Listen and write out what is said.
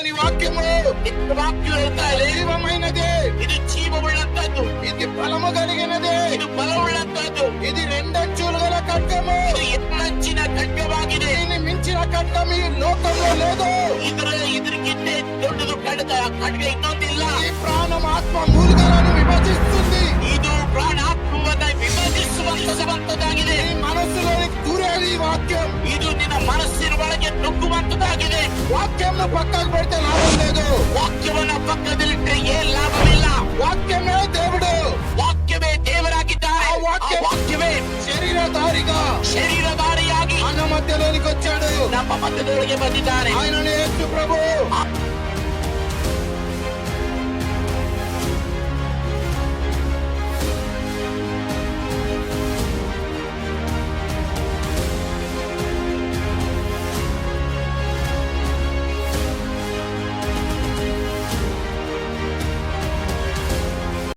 దేవుని వాక్యము వాక్యం ಹೇಳ್ತಾರೆ జీవమైనది, ఇది జీవముಳ್ಳಂತದ್ದು, ఇది బలము కలిగినది, ಇದು ಬಲವುಳ್ಳಂತದ್ದು, ఇది రెండంచులు గల ఖడ్గము. ಇದು ಎತ್ತಂಚಿನ ಖಡ್ಗವಾಗಿದೆ. దీన్ని మించిన ఖడ్గం ఈ లోకంలో లేదు. ಇದಕ್ಕಿಂತ ದೊಡ್ಡದು ಖಡ್ಗ ಇನ್ನೊಂದಿಲ್ಲ. ఈ ప్రాణం ఆత్మ మూలుగలను విభజిస్తుంది. ಇದು ಪ್ರಾಣಾತ್ಮವನ್ನ ವಿಭಜಿಸುವಂತದಾಗಿದೆ. ఈ మనస్సులోని దూరేది ఈ వాక్యం. ಇದು ನಿನ್ನ ಮನಸ್ಸಿನ ಒಳಗೆ ನುಗ್ಗುವಂತದಾಗಿದೆ. వాక్యంను పక్కకు పెడితే లాభం లేదు. ವಾಕ್ಯವನ್ನ ಪಕ್ಕದಲ್ಲಿಟ್ಟರೆ ಏನ್ ಲಾಭವಿಲ್ಲ. వాక్యమే దేవుడు. ವಾಕ್ಯವೇ ದೇವರಾಗಿದ್ದಾರೆ. ಆ ವಾಕ್ಯವೇ శరీరధారిగా ಶರೀರಧಾರಿಯಾಗಿ మన మధ్యలోనికి వచ్చాడు. ನಮ್ಮ ಮಧ್ಯದೊಳಗೆ ಬಂದಿದ್ದಾರೆ. ఆయననే యేసు ప్రభు.